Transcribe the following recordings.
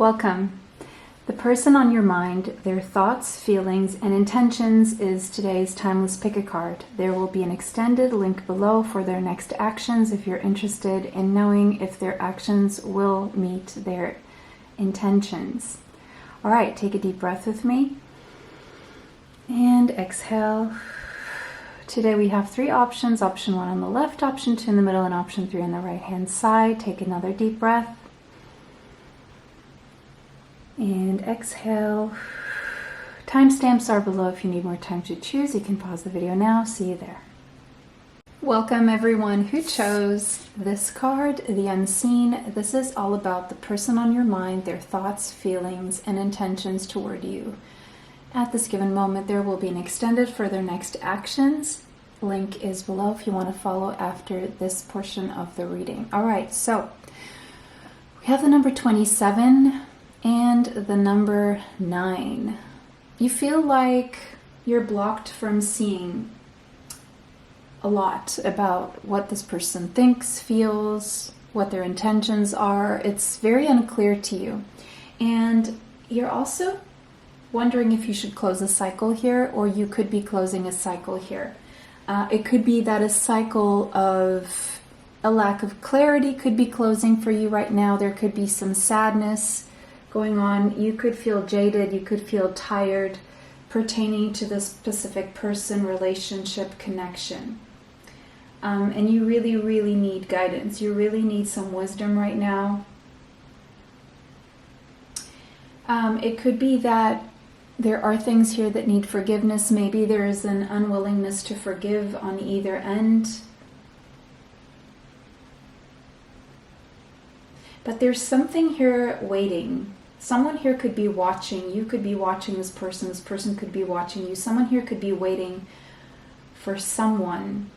Welcome. The person on your mind, their thoughts, feelings, and intentions is today's Timeless Pick a Card. There will be an extended link below for their next actions if you're interested in knowing if their actions will meet their intentions. All right, take a deep breath with me and exhale. Today we have three options. Option 1 on the left, option 2 in the middle, and option 3 on the right hand side. Take another deep breath. And exhale. Timestamps are below if you need more time to choose. You can pause the video now. See you there. Welcome everyone who chose this card, the Unseen. This is all about the person on your mind, their thoughts, feelings, and intentions toward you. At this given moment, there will be an extended for their next actions. Link is below if you want to follow after this portion of the reading. All right, so we have the number 27 and the number 9. You feel like you're blocked from seeing a lot about what this person thinks, feels, what their intentions are. It's very unclear to you. And you're also wondering if you should close a cycle here, or you could be closing a cycle here. It could be that a cycle of a lack of clarity could be closing for you right now. There could be some sadness going on. You could feel jaded, you could feel tired pertaining to this specific person, relationship, connection. And you really, really need guidance. You really need some wisdom right now. It could be that there are things here that need forgiveness. Maybe there is an unwillingness to forgive on either end. But there's something here waiting. Someone here could be watching. You could be watching this person could be watching you. Someone here could be waiting for someone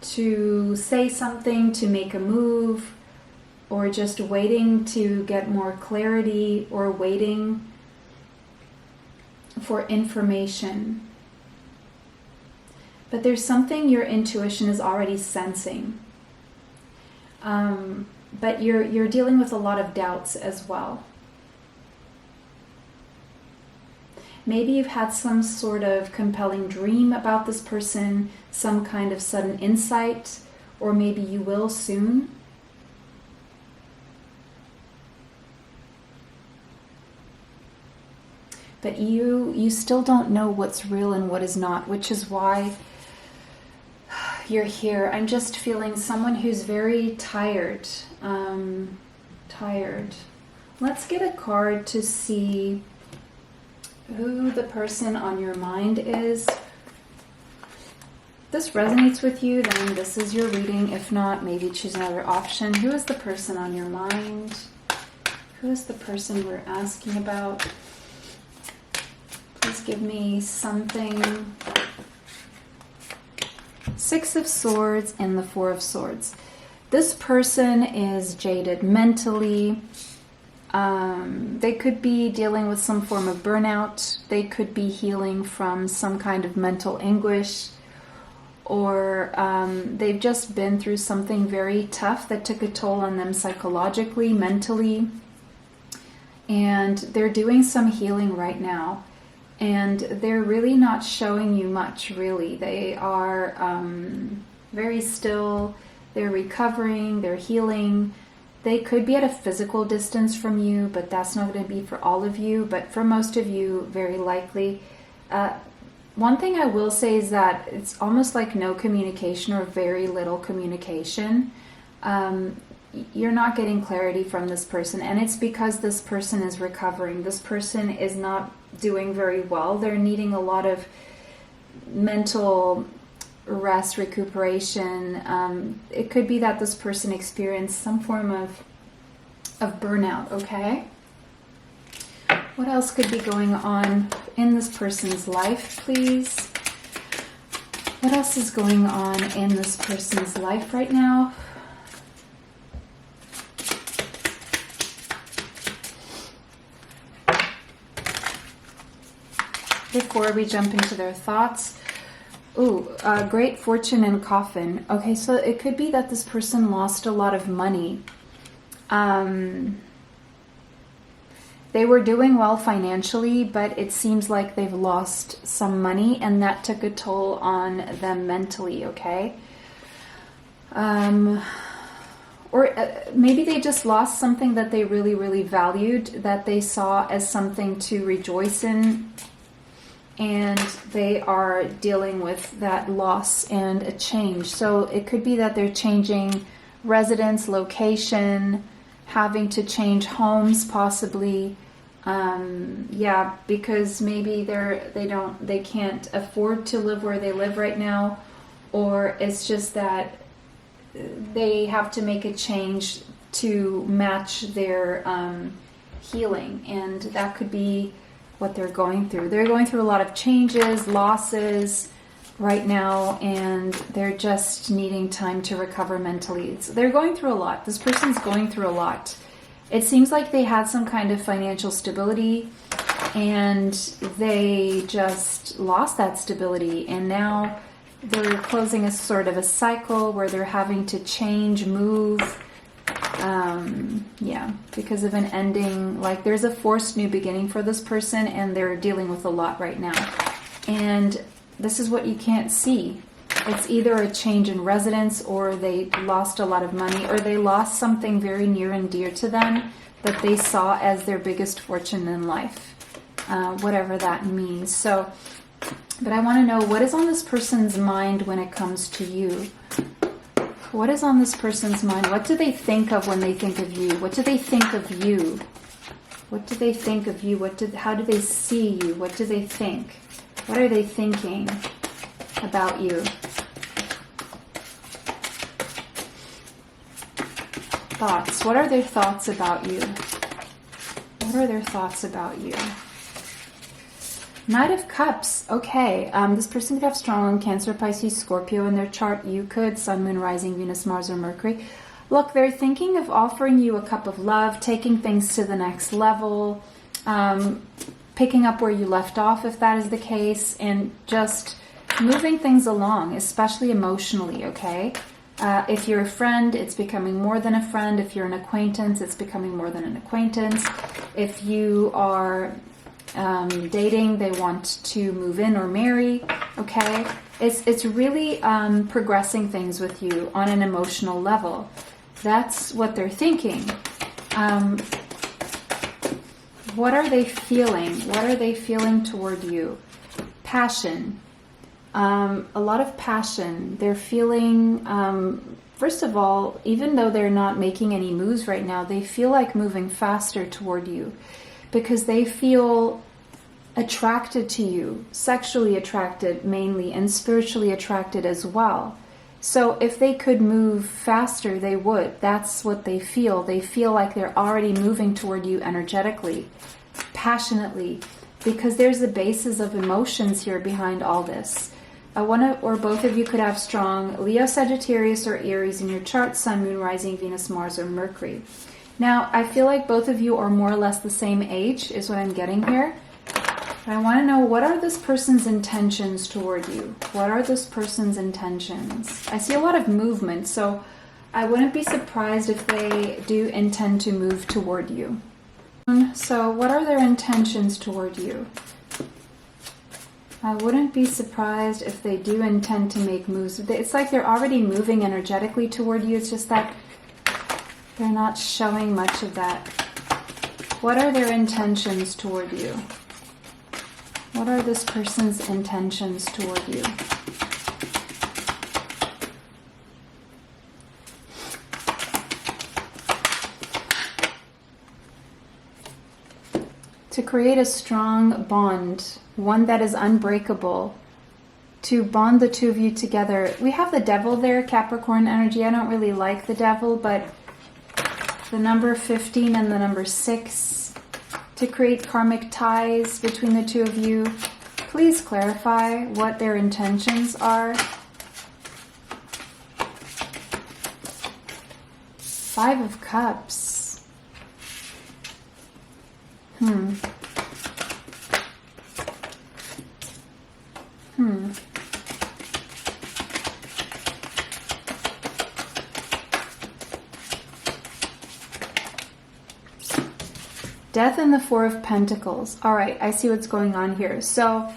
to say something, to make a move, or just waiting to get more clarity, or waiting for information. But there's something your intuition is already sensing. But you're dealing with a lot of doubts as well. Maybe you've had some sort of compelling dream about this person, some kind of sudden insight, or maybe you will soon. But you still don't know what's real and what is not, which is why you're here. I'm just feeling someone who's very tired. Tired. Let's get a card to see who the person on your mind is. If this resonates with you, then this is your reading. If not, maybe choose another option. Who is the person on your mind? Who is the person we're asking about? Please give me something. 6 of Swords and the 4 of Swords. This person is jaded mentally. They could be dealing with some form of burnout. They could be healing from some kind of mental anguish. Or they've just been through something very tough that took a toll on them psychologically, mentally. And they're doing some healing right now. And they're really not showing you much, really. They are very still. They're recovering. They're healing. They could be at a physical distance from you, but that's not going to be for all of you. But for most of you, very likely. One thing I will say is that it's almost like no communication or very little communication. You're not getting clarity from this person, and it's because this person is recovering. This person is not doing very well. They're needing a lot of mental rest, recuperation. It could be that this person experienced some form of burnout, okay? What else could be going on in this person's life, please? What else is going on in this person's life right now? Before we jump into their thoughts, great fortune and coffin. Okay, so it could be that this person lost a lot of money. They were doing well financially, but it seems like they've lost some money, and that took a toll on them mentally, okay? Or maybe they just lost something that they really, really valued, that they saw as something to rejoice in, and they are dealing with that loss and a change. So it could be that they're changing residence, location, having to change homes possibly. Yeah, because maybe they can't afford to live where they live right now, or it's just that they have to make a change to match their healing, and that could be what they're going through. They're going through a lot of changes, losses right now, and they're just needing time to recover mentally. They're going through a lot. This person's going through a lot. It seems like they had some kind of financial stability, and they just lost that stability, and now they're closing a sort of a cycle where they're having to change, move, yeah, because of an ending. Like there's a forced new beginning for this person, and they're dealing with a lot right now. And this is what you can't see. It's either a change in residence, or they lost a lot of money, or they lost something very near and dear to them that they saw as their biggest fortune in life, whatever that means. So, but I want to know, what is on this person's mind when it comes to you? What is on this person's mind? What do they think of when they think of you? What do they think of you? What do they think of you? How do they see you? What do they think? What are they thinking about you? Thoughts. What are their thoughts about you? What are their thoughts about you? Knight of Cups. Okay, this person could have strong Cancer, Pisces, Scorpio in their chart. You could. Sun, Moon, Rising, Venus, Mars, or Mercury. Look, they're thinking of offering you a cup of love, taking things to the next level, picking up where you left off if that is the case, and just moving things along, especially emotionally, okay? If you're a friend, it's becoming more than a friend. If you're an acquaintance, it's becoming more than an acquaintance. If you are dating, they want to move in or marry, okay? It's really progressing things with you on an emotional level. That's what they're thinking. What are they feeling? What are they feeling toward you? Passion. A lot of passion. They're feeling, first of all, even though they're not making any moves right now, they feel like moving faster toward you because they feel attracted to you, sexually attracted mainly, and spiritually attracted as well. So if they could move faster, they would. That's what they feel. They feel like they're already moving toward you energetically, passionately, because there's a basis of emotions here behind all this. One or both of you could have strong Leo, Sagittarius, or Aries in your chart, Sun, Moon, Rising, Venus, Mars, or Mercury. Now, I feel like both of you are more or less the same age, is what I'm getting here. I want to know, what are this person's intentions toward you? What are this person's intentions? I see a lot of movement, so I wouldn't be surprised if they do intend to move toward you. So what are their intentions toward you? I wouldn't be surprised if they do intend to make moves. It's like they're already moving energetically toward you. It's just that they're not showing much of that. What are their intentions toward you? What are this person's intentions toward you? To create a strong bond, one that is unbreakable, to bond the two of you together. We have the devil there, Capricorn energy. I don't really like the devil, but the number 15 and the number 6, to create karmic ties between the two of you. Please clarify what their intentions are. 5 of Cups. Death and the Four of Pentacles. All right, I see what's going on here. So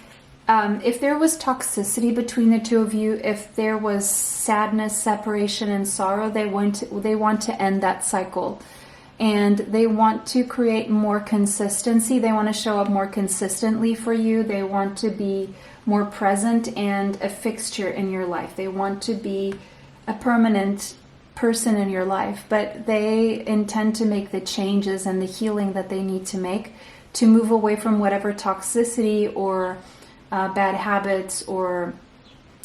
if there was toxicity between the two of you, if there was sadness, separation, and sorrow, they want to end that cycle. And they want to create more consistency. They want to show up more consistently for you. They want to be more present and a fixture in your life. They want to be a permanent person in your life, but they intend to make the changes and the healing that they need to make to move away from whatever toxicity or bad habits or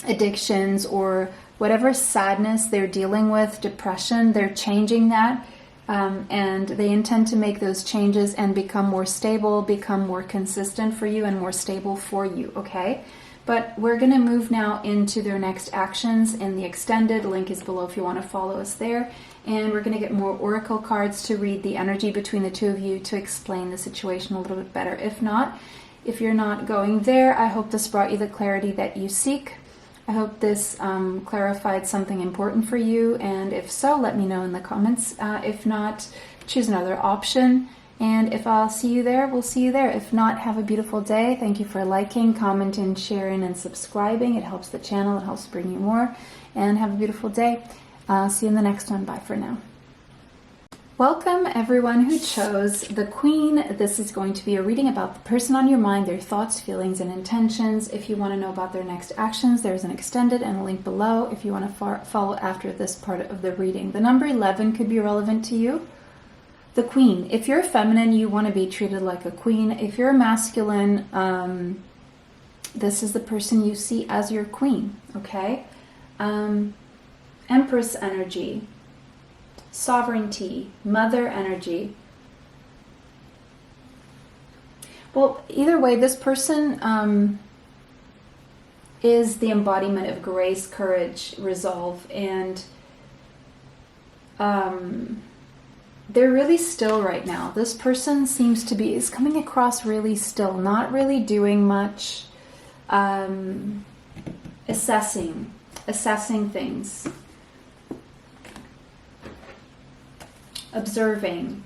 addictions or whatever sadness they're dealing with, depression. They're changing that, and they intend to make those changes and become more stable, become more consistent for you and more stable for you, okay? But we're going to move now into their next actions in the extended. Link is below if you want to follow us there. And we're going to get more oracle cards to read the energy between the two of you to explain the situation a little bit better. If you're not going there, I hope this brought you the clarity that you seek. I hope this clarified something important for you. And if so, let me know in the comments. If not, choose another option. And if I'll see you there, we'll see you there. If not, have a beautiful day. Thank you for liking, commenting, sharing, and subscribing. It helps the channel. It helps bring you more. And have a beautiful day. See you in the next one. Bye for now. Welcome everyone who chose the Queen. This is going to be a reading about the person on your mind, their thoughts, feelings, and intentions. If you want to know about their next actions, there's an extended and a link below if you want to follow after this part of the reading. The number 11 could be relevant to you. The Queen. If you're feminine, you want to be treated like a queen. If you're masculine, this is the person you see as your queen, okay? Empress energy, sovereignty, mother energy. Well, either way, this person is the embodiment of grace, courage, resolve, and they're really still right now. This person seems to is coming across really still, not really doing much, assessing things, observing.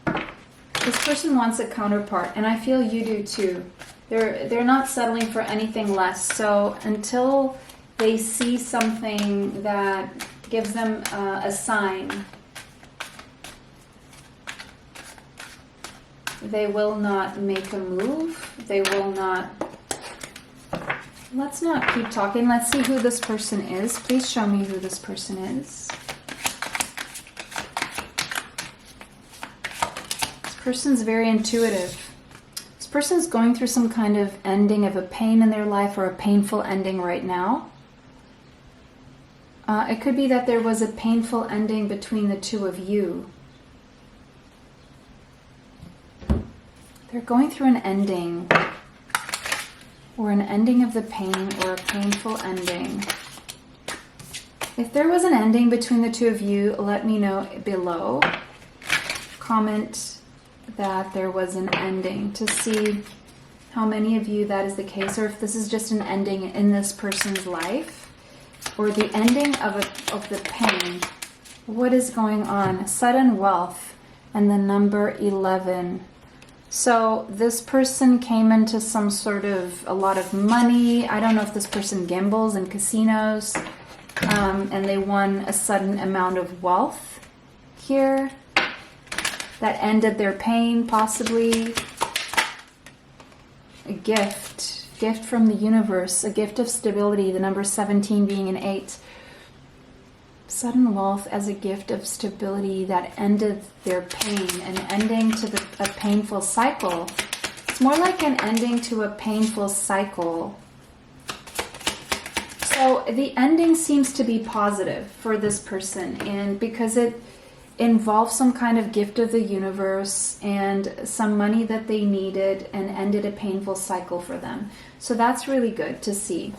This person wants a counterpart, and I feel you do too. They're not settling for anything less. So until they see something that gives them a sign, they will not make a move. They will not. Let's not keep talking. Let's see who this person is. Please show me who this person is. This person's very intuitive. This person's going through some kind of ending of a pain in their life or a painful ending right now. It could be that there was a painful ending between the two of you. They're going through an ending, or an ending of the pain, or a painful ending. If there was an ending between the two of you, let me know below. Comment that there was an ending to see how many of you that is the case, or if this is just an ending in this person's life, or the ending of the pain. What is going on? Sudden wealth and the number 11. So this person came into some sort of a lot of money. I don't know if this person gambles in casinos, and they won a sudden amount of wealth here that ended their pain, possibly. A gift from the universe, a gift of stability, the number 17 being an 8. Sudden wealth as a gift of stability that ended their pain, an ending to a painful cycle. It's more like an ending to a painful cycle. So the ending seems to be positive for this person, and because it involves some kind of gift of the universe and some money that they needed and ended a painful cycle for them. So that's really good to see.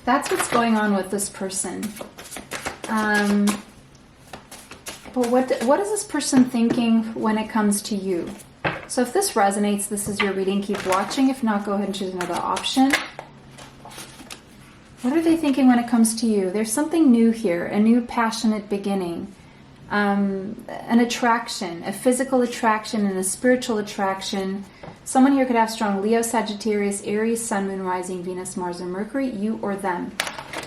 That's what's going on with this person. But what is this person thinking when it comes to you? So if this resonates, this is your reading. Keep watching. If not, go ahead and choose another option. What are they thinking when it comes to you? There's something new here, a new passionate beginning. an attraction, a physical attraction and a spiritual attraction. Someone here could have strong Leo, Sagittarius, Aries, Sun, Moon, Rising, Venus, Mars, or Mercury, you or them.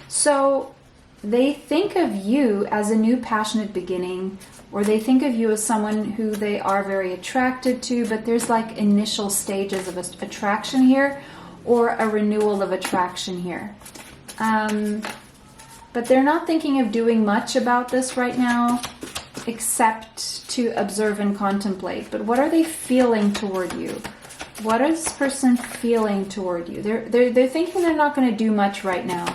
So they think of you as a new passionate beginning, or they think of you as someone who they are very attracted to, but there's like initial stages of attraction here, or a renewal of attraction here. But they're not thinking of doing much about this right now, except to observe and contemplate. But what are they feeling toward you? What is this person feeling toward you? They're thinking they're not going to do much right now.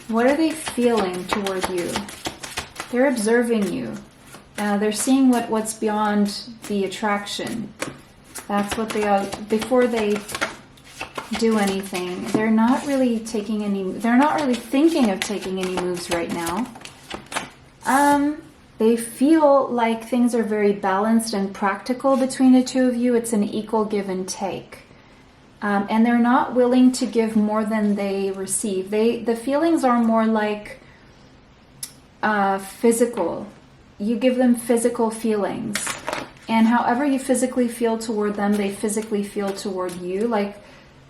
What are they feeling toward you? They're observing you. They're seeing what's beyond the attraction. That's what they are. Before they do anything, they're not really thinking of taking any moves right now. They feel like things are very balanced and practical between the two of you. It's an equal give and take. And they're not willing to give more than they receive. The feelings are more like physical. You give them physical feelings. And however you physically feel toward them, they physically feel toward you. Like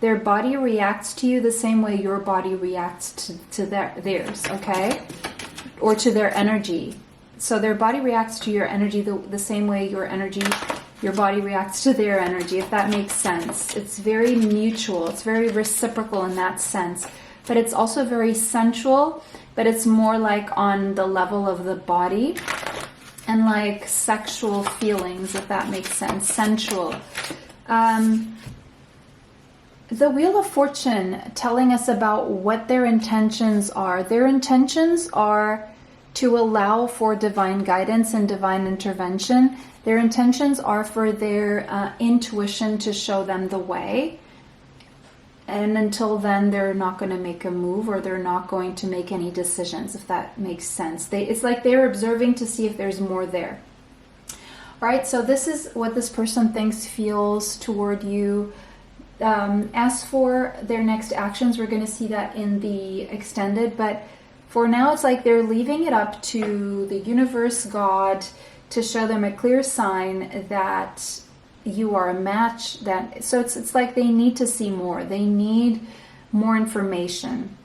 their body reacts to you the same way your body reacts to theirs, okay? Or to their energy. So their body reacts to your energy the same way your body reacts to their energy, if that makes sense. It's very mutual. It's very reciprocal in that sense. But it's also very sensual, but it's more like on the level of the body and like sexual feelings, if that makes sense. Sensual. The Wheel of Fortune telling us about what their intentions are. Their intentions are to allow for divine guidance and divine intervention. Their intentions are for their intuition to show them the way. And until then, they're not going to make a move, or they're not going to make any decisions, if that makes sense. It's like they're observing to see if there's more there. All right, so this is what this person thinks, feels toward you. As for their next actions, we're going to see that in the extended, but for now, it's like they're leaving it up to the universe, God, to show them a clear sign that you are a match. So it's like they need to see more. They need more information.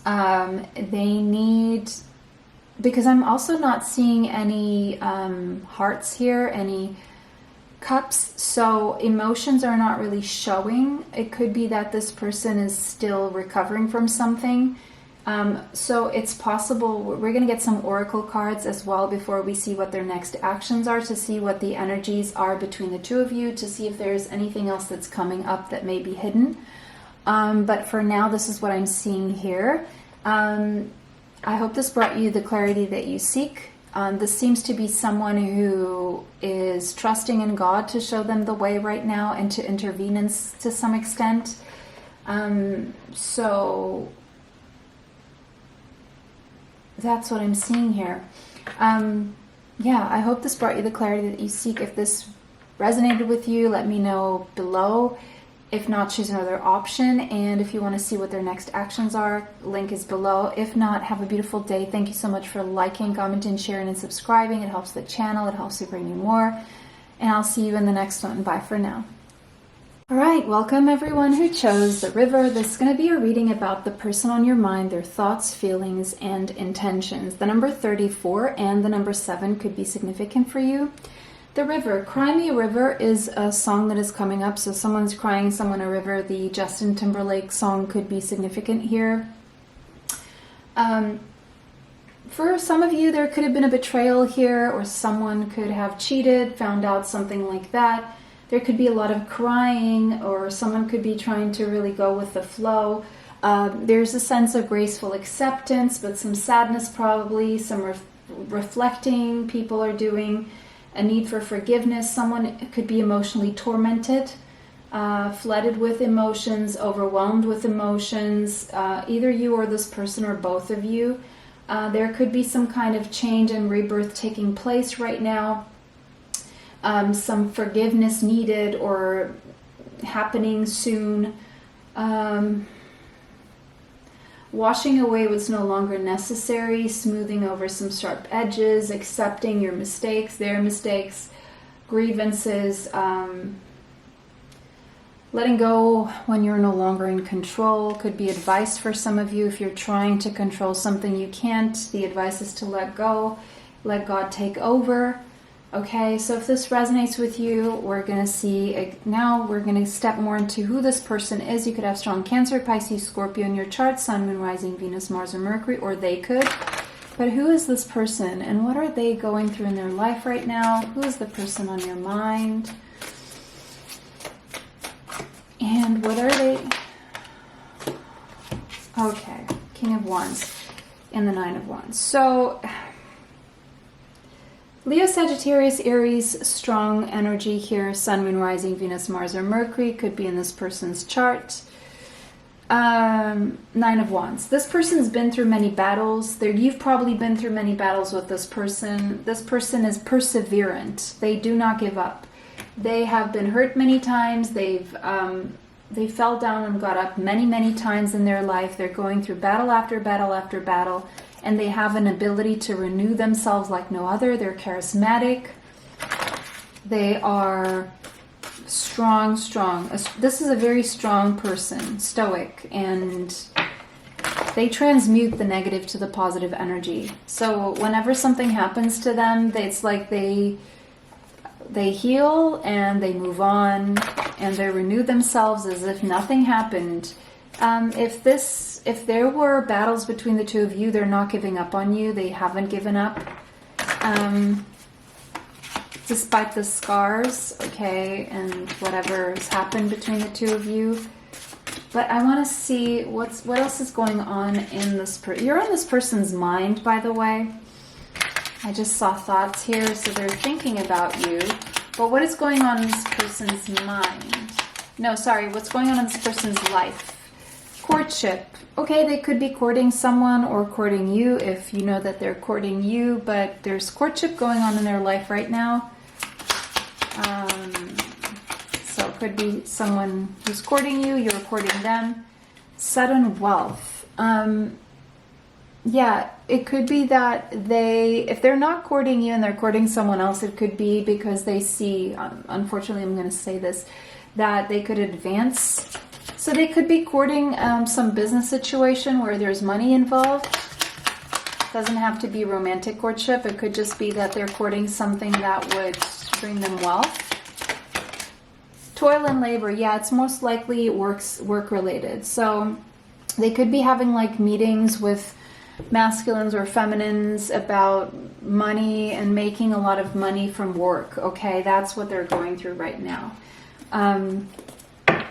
They need, because I'm also not seeing any hearts here, any cups. So emotions are not really showing. It could be that this person is still recovering from something. So it's possible we're going to get some oracle cards as well before we see what their next actions are, to see what the energies are between the two of you, to see if there's anything else that's coming up that may be hidden. But for now, this is what I'm seeing here. I hope this brought you the clarity that you seek. This seems to be someone who is trusting in God to show them the way right now and to intervene to some extent. So that's what I'm seeing here. Yeah, I hope this brought you the clarity that you seek. If this resonated with you, let me know below. If not, choose another option. And if you want to see what their next actions are, link is below. If not, have a beautiful day. Thank you so much for liking, commenting, sharing, and subscribing. It helps the channel. It helps to bring you more. And I'll see you in the next one. Bye for now. All right, welcome everyone who chose the River. This is going to be a reading about the person on your mind, their thoughts, feelings, and intentions. The number 34 and the number 7 could be significant for you. The River, Cry Me a River, is a song that is coming up. So someone's crying someone a river. The Justin Timberlake song could be significant here. For some of you, there could have been a betrayal here, or someone could have cheated, found out, something like that. There could be a lot of crying, or someone could be trying to really go with the flow. There's a sense of graceful acceptance, but some sadness probably, some reflecting people are doing, a need for forgiveness. Someone could be emotionally tormented, flooded with emotions, overwhelmed with emotions, either you or this person or both of you. There could be some kind of change and rebirth taking place right now. Some forgiveness needed or washing away what's no longer necessary, smoothing over some sharp edges, accepting your mistakes, their mistakes, grievances, letting go when you're no longer in control. Could be advice for some of you. If you're trying to control something you can't, the advice is to let go, let God take over. Okay, so if this resonates with you, we're going to see, now we're going to step more into who this person is. You could have strong Cancer, Pisces, Scorpio in your chart, Sun, Moon, Rising, Venus, Mars, or Mercury, or they could. But who is this person and what are they going through in their life right now? Who is the person on your mind? And what are they? Okay, King of Wands and the Nine of Wands. So Leo, Sagittarius, Aries, strong energy here. Sun, Moon, Rising, Venus, Mars, or Mercury could be in this person's chart. Nine of Wands. This person's been through many battles. You've probably been through many battles with this person. This person is perseverant. They do not give up. They have been hurt many times. They fell down and got up many, many times in their life. They're going through battle after battle after battle. And they have an ability to renew themselves like no other. They're charismatic. They are strong. This is a very strong person, stoic, and they transmute the negative to the positive energy. So whenever something happens to them, it's like they heal and they move on and they renew themselves as if nothing happened. If there were battles between the two of you, they're not giving up on you. They haven't given up. Despite the scars, okay, and whatever has happened between the two of you. But I want to see what else is going on in this you're on this person's mind, by the way. I just saw thoughts here, so they're thinking about you. But what is going on in this person's mind? No, sorry, what's going on in this person's life? Courtship. Okay, they could be courting someone or courting you if you know that they're courting you, but there's courtship going on in their life right now. So it could be someone who's courting you, you're courting them. Sudden wealth. Yeah, it could be that if they're not courting you and they're courting someone else, it could be because they see, unfortunately I'm going to say this, that they could advance. So they could be courting some business situation where there's money involved. Doesn't have to be romantic courtship. It could just be that they're courting something that would bring them wealth. Toil and labor. Yeah, it's most likely work related. So they could be having like meetings with masculines or feminines about money and making a lot of money from work. Okay, that's what they're going through right now.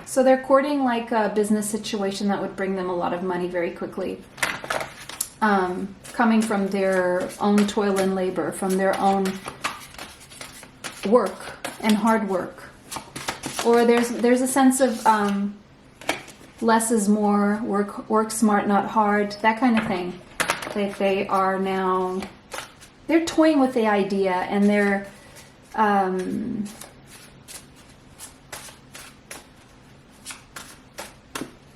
So they're courting like a business situation that would bring them a lot of money very quickly. Coming from their own toil and labor, from their own work and hard work. Or there's a sense of less is more, work smart, not hard, that kind of thing. That they are now, they're toying with the idea and they're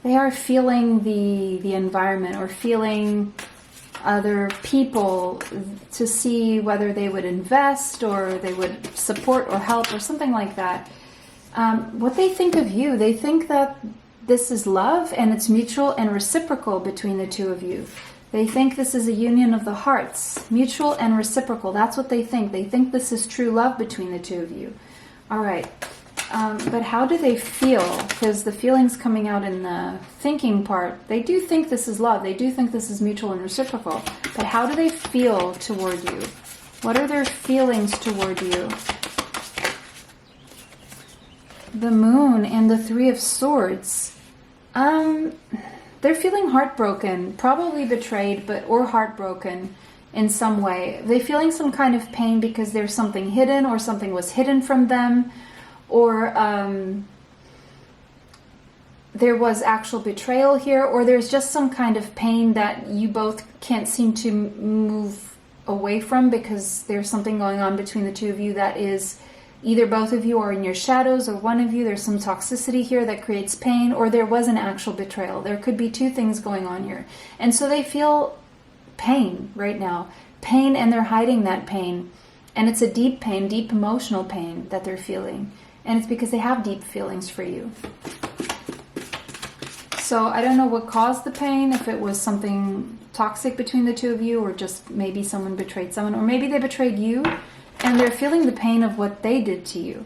they are feeling the environment or feeling other people to see whether they would invest or they would support or help or something like that. What they think of you, they think that this is love and it's mutual and reciprocal between the two of you. They think this is a union of the hearts, mutual and reciprocal. That's what they think. They think this is true love between the two of you. All right. But how do they feel? Because the feelings coming out in the thinking part, they do think this is love. They do think this is mutual and reciprocal. But how do they feel toward you? What are their feelings toward you? The Moon and the Three of Swords. They're feeling heartbroken, probably betrayed, or heartbroken in some way. They're feeling some kind of pain because there's something hidden or something was hidden from them. Or there was actual betrayal here, or there's just some kind of pain that you both can't seem to move away from because there's something going on between the two of you that is Either both of you are in your shadows, or one of you, there's some toxicity here that creates pain, or there was an actual betrayal. There could be two things going on here. And so they feel pain right now. Pain, and they're hiding that pain. And it's a deep pain, deep emotional pain that they're feeling. And it's because they have deep feelings for you. So I don't know what caused the pain, if it was something toxic between the two of you, or just maybe someone betrayed someone, or maybe they betrayed you and they're feeling the pain of what they did to you,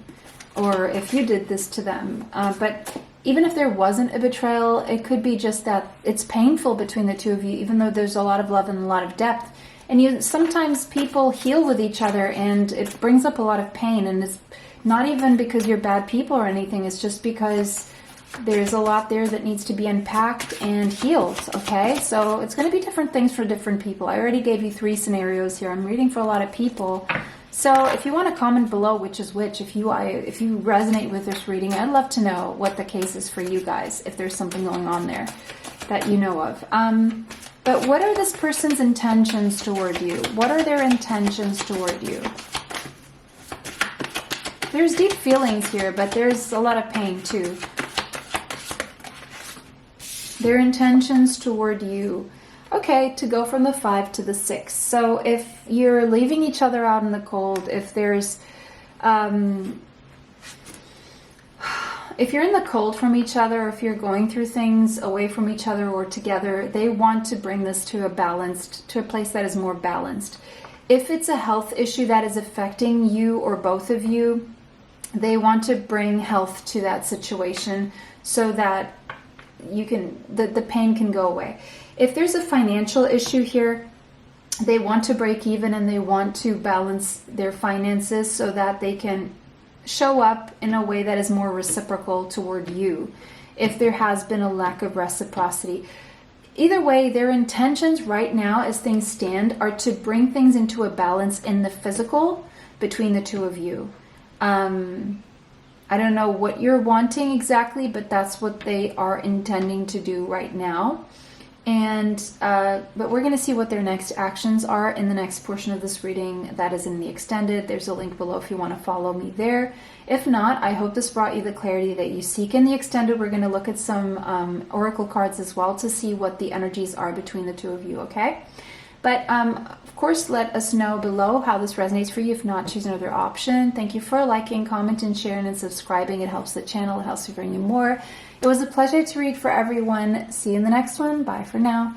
or if you did this to them. But even if there wasn't a betrayal, it could be just that it's painful between the two of you, even though there's a lot of love and a lot of depth. And sometimes people heal with each other, and it brings up a lot of pain. And it's not even because you're bad people or anything. It's just because there's a lot there that needs to be unpacked and healed, okay? So it's going to be different things for different people. I already gave you 3 scenarios here. I'm reading for a lot of people. So if you want to comment below which is which, if you resonate with this reading, I'd love to know what the case is for you guys, if there's something going on there that you know of. But what are this person's intentions toward you? What are their intentions toward you? There's deep feelings here, but there's a lot of pain too. Their intentions toward you. Okay, to go from the 5 to the 6. So if you're leaving each other out in the cold, if there's, if you're in the cold from each other, if you're going through things away from each other or together, they want to bring this to a place that is more balanced. If it's a health issue that is affecting you or both of you, they want to bring health to that situation so that the pain can go away. If there's a financial issue here, they want to break even and they want to balance their finances so that they can show up in a way that is more reciprocal toward you. If there has been a lack of reciprocity, either way, their intentions right now as things stand are to bring things into a balance in the physical between the two of you. I don't know what you're wanting exactly, but that's what they are intending to do right now. And but we're going to see what their next actions are in the next portion of this reading. That is in the extended. There's a link below if you want to follow me there. If not, I hope this brought you the clarity that you seek. In the extended, we're going to look at some oracle cards as well to see what the energies are between the two of you, okay? But of course, let us know below how this resonates for you. If not, choose another option. Thank you for liking, commenting, sharing, and subscribing. It helps the channel. It helps me bring you more. It was a pleasure to read for everyone. See you in the next one. Bye for now.